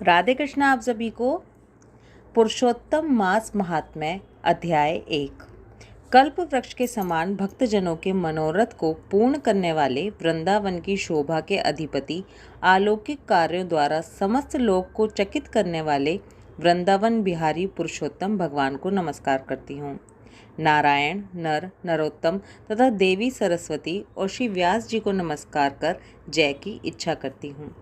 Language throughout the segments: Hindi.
राधे कृष्ण। आप सभी को पुरुषोत्तम मास महात्म्य अध्याय 1। कल्प वृक्ष के समान भक्तजनों के मनोरथ को पूर्ण करने वाले वृंदावन की शोभा के अधिपति, अलौकिक कार्यों द्वारा समस्त लोक को चकित करने वाले वृंदावन बिहारी पुरुषोत्तम भगवान को नमस्कार करती हूँ। नारायण, नर, नरोत्तम तथा देवी सरस्वती और श्री व्यास जी को नमस्कार कर जय की इच्छा करती हूँ।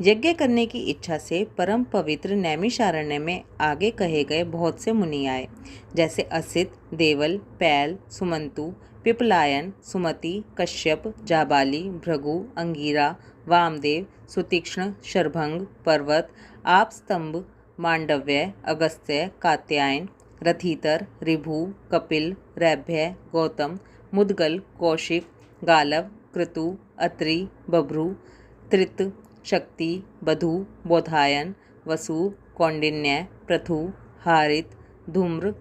यज्ञ करने की इच्छा से परम पवित्र नैमिषारण्य में आगे कहे गए बहुत से मुनि आए, जैसे असित, देवल, पैल, सुमंतु, पिपलायन, सुमति, कश्यप, जाबाली, भृगु, अंगीरा, वामदेव, सुतीक्ष्ण, शरभंग, पर्वत, आपस्तंभ, मांडव्य, अगस्त्य, कात्यायन, रथीतर, ऋभु, कपिल, रैभ्य, गौतम, मुद्गल, कौशिक, गालव, कृतु, अत्रि, बभ्रु, त्रित, शक्ति, बधु, बोधायन, वसु, कौंडिन्य, पृथु, हारित, धूम्र,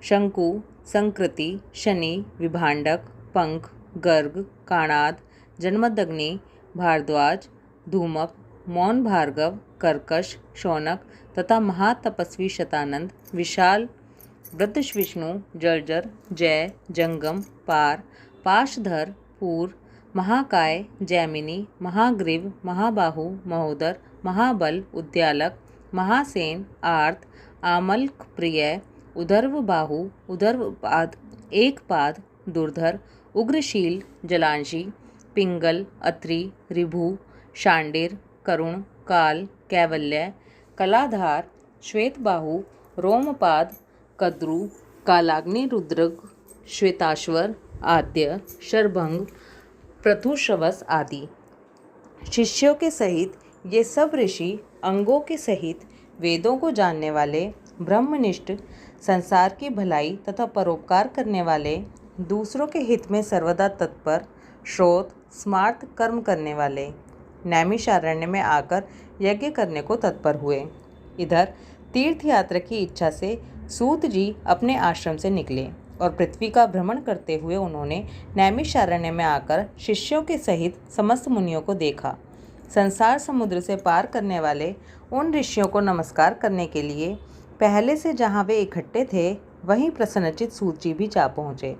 शंकु, संकृति, शनि, विभांडक, पंख, गर्ग, काणाद, जन्मदग्नि, भारद्वाज, धूमक, मौन भार्गव, कर्कश, शौनक तथा महातपस्वी शतानंद, विशाल, वृद्ध विष्णु, जर्जर, जय, जंगम, पार, पाशधर, पूर, महाकाय, जैमिनी, महाग्रीव, महाबाहु, महोदर, महाबल, उद्यालक, महासेन, आर्त, आमल्क प्रिय, उदर्व बाहु, उदर्व पाद, एक पाद, दुर्धर, उग्रशील, जलांशी, पिंगल, अत्रि, ऋभु, शांडिर, करुण, काल, कैवल्य, कलाधार, श्वेतबाहु, रोमपाद, कद्रु, कालाग्नि, रुद्रग, श्वेताश्वर, आद्य, शरभंग, पृथुश्रवस आदि। शिष्यों के सहित ये सब ऋषि अंगों के सहित वेदों को जानने वाले, ब्रह्मनिष्ठ, संसार की भलाई तथा परोपकार करने वाले, दूसरों के हित में सर्वदा तत्पर, श्रोत, स्मार्त कर्म करने वाले, नैमिषारण्य में आकर यज्ञ करने को तत्पर हुए। इधर तीर्थ यात्रा की इच्छा से सूत जी अपने आश्रम से निकले और पृथ्वी का भ्रमण करते हुए उन्होंने नैमिषारण्य में आकर शिष्यों के सहित समस्त मुनियों को देखा। संसार समुद्र से पार करने वाले उन ऋषियों को नमस्कार करने के लिए पहले से जहाँ वे इकट्ठे थे वहीं प्रसन्नचित सूत जी भी जा पहुँचे।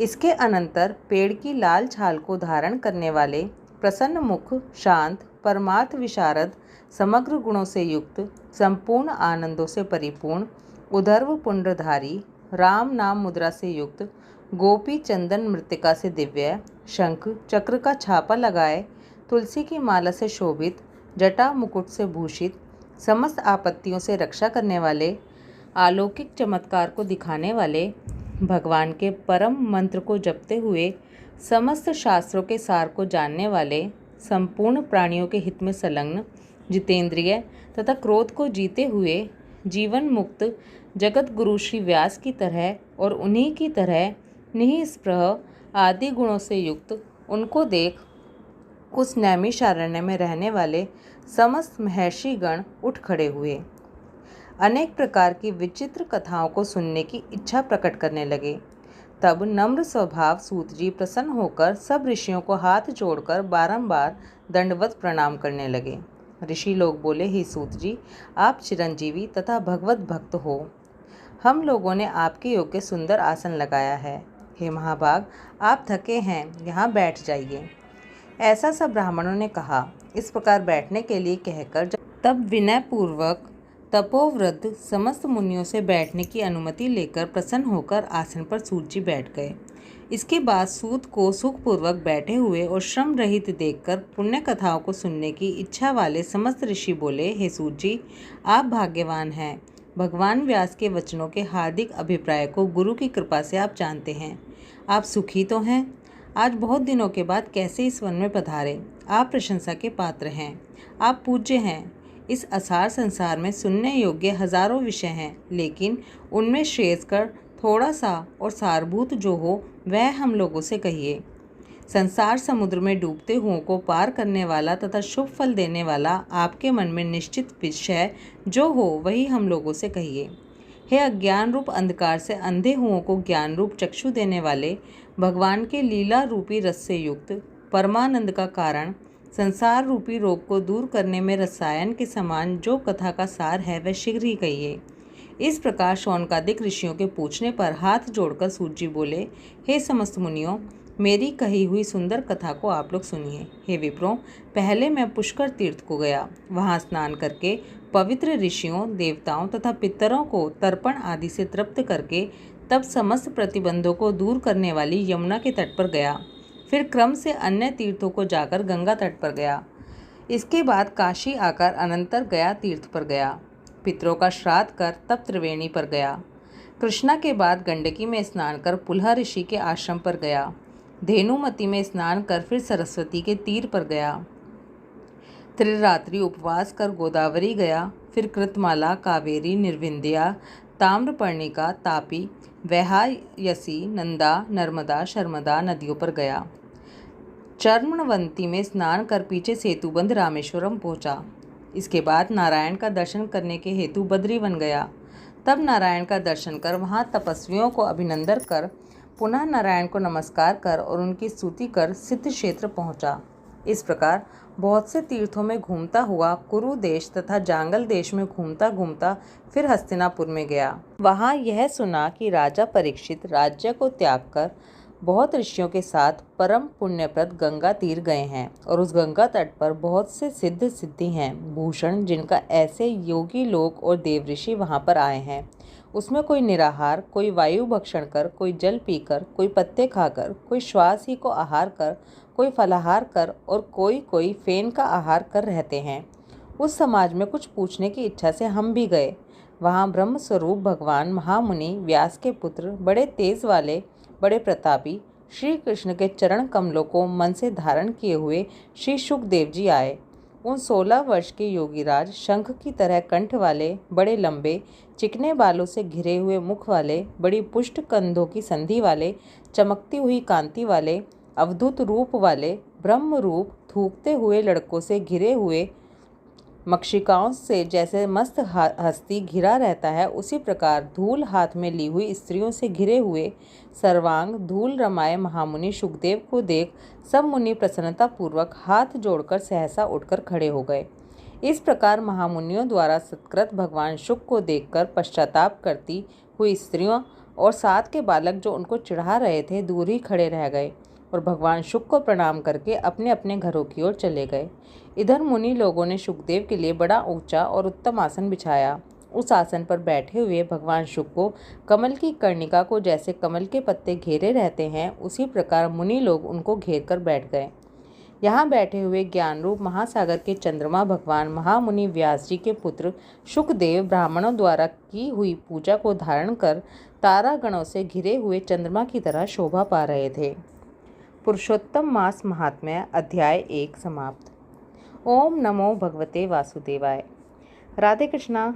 इसके अनंतर पेड़ की लाल छाल को धारण करने वाले प्रसन्न मुख, शांत, परमार्थ विशारद, समग्र गुणों से युक्त, संपूर्ण आनंदों से परिपूर्ण, उदर्व पुंड्रधारी, राम नाम मुद्रा से युक्त, गोपी चंदन मृतिका से दिव्य, शंख चक्र का छापा लगाए, तुलसी की माला से शोभित, जटा मुकुट से भूषित, समस्त आपत्तियों से रक्षा करने वाले, अलौकिक चमत्कार को दिखाने वाले, भगवान के परम मंत्र को जपते हुए समस्त शास्त्रों के सार को जानने वाले, संपूर्ण प्राणियों के हित में संलग्न, जितेंद्रिय तथा क्रोध को जीते हुए जीवन मुक्त जगत गुरु श्री व्यास की तरह और उन्हीं की तरह निःस्पृह आदि गुणों से युक्त उनको देख उस नैमिषारण्य में रहने वाले समस्त महर्षि गण उठ खड़े हुए। अनेक प्रकार की विचित्र कथाओं को सुनने की इच्छा प्रकट करने लगे। तब नम्र स्वभाव सूत जी प्रसन्न होकर सब ऋषियों को हाथ जोड़कर बारंबार दंडवत प्रणाम करने लगे। ऋषि लोग बोले, हे सूत जी, आप चिरंजीवी तथा भगवत भक्त हो। हम लोगों ने आपके योग्य सुंदर आसन लगाया है। हे महाभाग, आप थके हैं, यहाँ बैठ जाइए। ऐसा सब ब्राह्मणों ने कहा। इस प्रकार बैठने के लिए कहकर तब विनय पूर्वक तपोवृद्ध समस्त मुनियों से बैठने की अनुमति लेकर प्रसन्न होकर आसन पर सूत जी बैठ गए। इसके बाद सूत को सुखपूर्वक बैठे हुए और श्रम रहित देखकर पुण्य कथाओं को सुनने की इच्छा वाले समस्त ऋषि बोले, हे सूत जी, आप भाग्यवान हैं। भगवान व्यास के वचनों के हार्दिक अभिप्राय को गुरु की कृपा से आप जानते हैं। आप सुखी तो हैं। आज बहुत दिनों के बाद कैसे इस वन में पधारे। आप प्रशंसा के पात्र हैं। आप पूज्य हैं। इस असार संसार में सुनने योग्य हजारों विषय हैं, लेकिन उनमें श्रेयस्कर थोड़ा सा और सारभूत जो हो वह हम लोगों से कहिए। संसार समुद्र में डूबते हुओं को पार करने वाला तथा शुभ फल देने वाला आपके मन में निश्चित विषय जो हो वही हम लोगों से कहिए। हे अज्ञान रूप अंधकार से अंधे हुओं को ज्ञान रूप चक्षु देने वाले, भगवान के लीला रूपी रस से युक्त, परमानंद का कारण, संसार रूपी रोग को दूर करने में रसायन के समान जो कथा का सार है वह शीघ्र ही कहिए। इस प्रकार शौनकादिक ऋषियों के पूछने पर हाथ जोड़कर सूत जी बोले, हे समस्त मुनियों, मेरी कही हुई सुंदर कथा को आप लोग सुनिए। हे विप्रों, पहले मैं पुष्कर तीर्थ को गया। वहाँ स्नान करके पवित्र ऋषियों, देवताओं तथा पितरों को तर्पण आदि से तृप्त करके तब समस्त प्रतिबंधों को दूर करने वाली यमुना के तट पर गया। फिर क्रम से अन्य तीर्थों को जाकर गंगा तट पर गया। इसके बाद काशी आकर अनंतर गया तीर्थ पर गया। पितरों का श्राद्ध कर तब त्रिवेणी पर गया। कृष्णा के बाद गंडकी में स्नान कर पुलह ऋषि के आश्रम पर गया। धेनुमती में स्नान कर फिर सरस्वती के तीर पर गया। त्रिरात्रि उपवास कर गोदावरी गया। फिर कृतमाला, कावेरी, निर्विंध्या, ताम्रपर्णिका, तापी, वैहायसी, नंदा, नर्मदा, शर्मदा नदियों पर गया। चर्मणवंती में स्नान कर पीछे सेतुबंध रामेश्वरम पहुंचा। इसके बाद नारायण का दर्शन करने के हेतु बद्रीवन गया। तब नारायण का दर्शन कर वहां तपस्वियों को अभिनंदन कर पुनः नारायण को नमस्कार कर और उनकी स्तुति कर सिद्ध क्षेत्र पहुंचा। इस प्रकार बहुत से तीर्थों में घूमता हुआ कुरु देश तथा जांगल देश में घूमता घूमता फिर हस्तिनापुर में गया। वहां यह सुना कि राजा परीक्षित राज्य को त्याग कर बहुत ऋषियों के साथ परम पुण्यप्रद गंगा तीर गए हैं और उस गंगा तट पर बहुत से सिद्ध सिद्धि हैं भूषण, जिनका ऐसे योगी लोग और देव ऋषि वहाँ पर आए हैं। उसमें कोई निराहार, कोई वायु भक्षण कर, कोई जल पीकर, कोई पत्ते खाकर, कोई श्वास ही को आहार कर, कोई फलाहार कर और कोई फेन का आहार कर रहते हैं। उस समाज में कुछ पूछने की इच्छा से हम भी गए। वहाँ ब्रह्म स्वरूप भगवान महामुनि व्यास के पुत्र, बड़े तेज वाले, बड़े प्रतापी श्री कृष्ण के चरण कमलों को मन से धारण किए हुए श्री शुकदेव जी आए। उन 16 वर्ष के योगीराज, शंख की तरह कंठ वाले, बड़े लंबे चिकने बालों से घिरे हुए मुख वाले, बड़ी पुष्ट कंधों की संधि वाले, चमकती हुई कांति वाले, अवधूत रूप वाले, ब्रह्म रूप, थूकते हुए लड़कों से घिरे हुए, मक्षिकाओं से जैसे मस्त हस्ती घिरा रहता है उसी प्रकार धूल हाथ में ली हुई स्त्रियों से घिरे हुए सर्वांग धूल रमाए महामुनि शुकदेव को देख सब मुनि प्रसन्नता पूर्वक हाथ जोड़कर सहसा उठकर खड़े हो गए। इस प्रकार महामुनियों द्वारा सत्कृत भगवान शुक को देखकर पश्चाताप करती हुई स्त्रियों और साथ के बालक जो उनको चिढ़ा रहे थे दूर ही खड़े रह गए और भगवान शुक को प्रणाम करके अपने अपने घरों की ओर चले गए। इधर मुनि लोगों ने शुकदेव के लिए बड़ा ऊंचा और उत्तम आसन बिछाया। उस आसन पर बैठे हुए भगवान शुक को कमल की कर्णिका को जैसे कमल के पत्ते घेरे रहते हैं उसी प्रकार मुनि लोग उनको घेर कर बैठ गए। यहाँ बैठे हुए ज्ञान रूप महासागर के चंद्रमा भगवान महामुनि व्यास जी के पुत्र शुकदेव ब्राह्मणों द्वारा की हुई पूजा को धारण कर तारागणों से घिरे हुए चंद्रमा की तरह शोभा पा रहे थे। पुरुषोत्तम मास महात्म्य अध्याय 1 समाप्त। ओम नमो भगवते वासुदेवाय। राधे कृष्णा।